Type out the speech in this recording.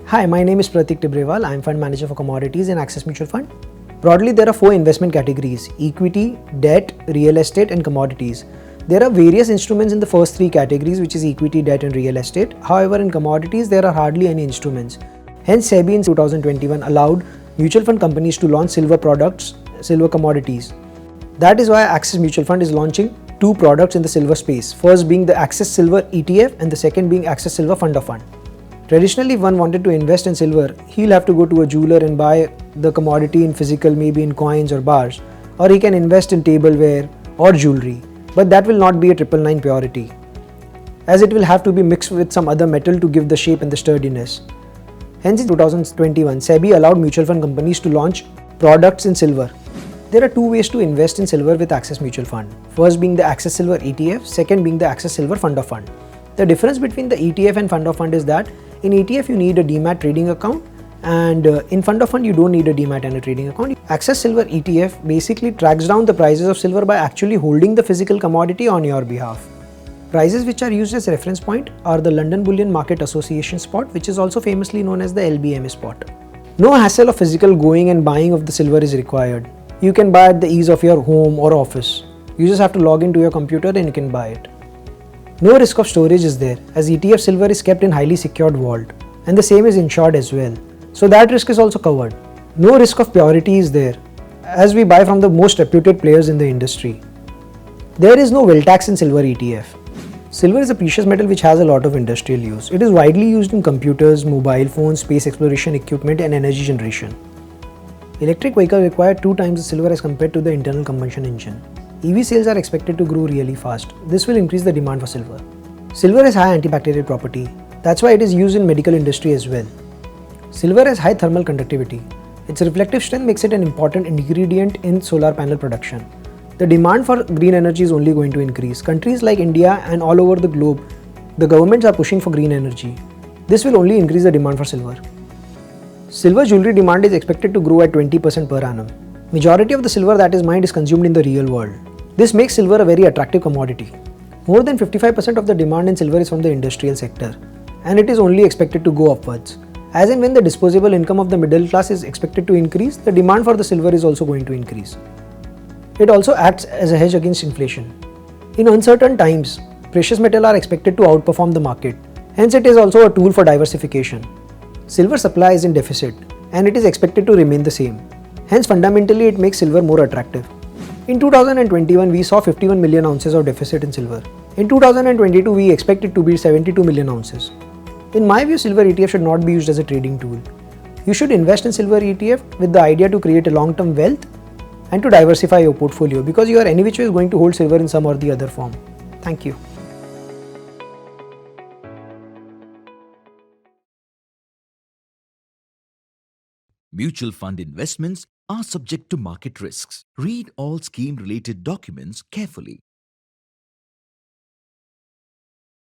Hi, my name is Pratik Tibrewal. I am Fund Manager for Commodities in Axis Mutual Fund. Broadly, there are four investment categories: equity, debt, real estate, and commodities. There are various instruments in the first three categories, which is equity, debt, and real estate. However, in commodities, there are hardly any instruments. Hence, SEBI in 2021 allowed mutual fund companies to launch silver products, silver commodities. That is why Axis Mutual Fund is launching two products in the silver space. First being the Axis Silver ETF, and the second being Axis Silver Fund of Fund. Traditionally, if one wanted to invest in silver, he'll have to go to a jeweler and buy the commodity in physical, maybe in coins or bars, or he can invest in tableware or jewelry. But that will not be a 999 purity, as it will have to be mixed with some other metal to give the shape and the sturdiness. Hence, in 2021, SEBI allowed mutual fund companies to launch products in silver. There are two ways to invest in silver with Axis Mutual Fund. First being the Axis Silver ETF, second being the Axis Silver Fund of Fund. The difference between the ETF and Fund of Fund is that in ETF you need a demat trading account, and in Fund of Fund you don't need a demat and a trading account. Axis Silver ETF basically tracks down the prices of silver by actually holding the physical commodity on your behalf. Prices which are used as reference point are the London Bullion Market Association spot, which is also famously known as the LBMA spot. No hassle of physical going and buying of the silver is required. You can buy at the ease of your home or office. You just have to log into your computer and you can buy it. No risk of storage is there, as ETF silver is kept in highly secured vault, and the same is insured as well, so that risk is also covered. No risk of purity is there, as we buy from the most reputed players in the industry. There is no wealth tax in silver ETF. Silver is a precious metal which has a lot of industrial use. It is widely used in computers, mobile phones, space exploration equipment, and energy generation. Electric vehicles require 2 times the silver as compared to the internal combustion engine. EV sales are expected to grow really fast. This will increase the demand for silver. Silver has high antibacterial property. That's why it is used in medical industry as well. Silver has high thermal conductivity. Its reflective strength makes it an important ingredient in solar panel production. The demand for green energy is only going to increase. Countries like India and all over the globe, the governments are pushing for green energy. This will only increase the demand for silver. Silver jewelry demand is expected to grow at 20% per annum. Majority of the silver that is mined is consumed in the real world. This makes silver a very attractive commodity. More than 55% of the demand in silver is from the industrial sector, and it is only expected to go upwards. As and when the disposable income of the middle class is expected to increase, the demand for the silver is also going to increase. It also acts as a hedge against inflation. In uncertain times, precious metals are expected to outperform the market. Hence, it is also a tool for diversification. Silver supply is in deficit, and it is expected to remain the same. Hence, fundamentally, it makes silver more attractive. In 2021, we saw 51 million ounces of deficit in silver. In 2022, we expect it to be 72 million ounces. In my view, silver ETF should not be used as a trading tool. You should invest in silver ETF with the idea to create a long-term wealth and to diversify your portfolio, because you are any which way going to hold silver in some or the other form. Thank you. Mutual fund investments are subject to market risks. Read all scheme-related documents carefully.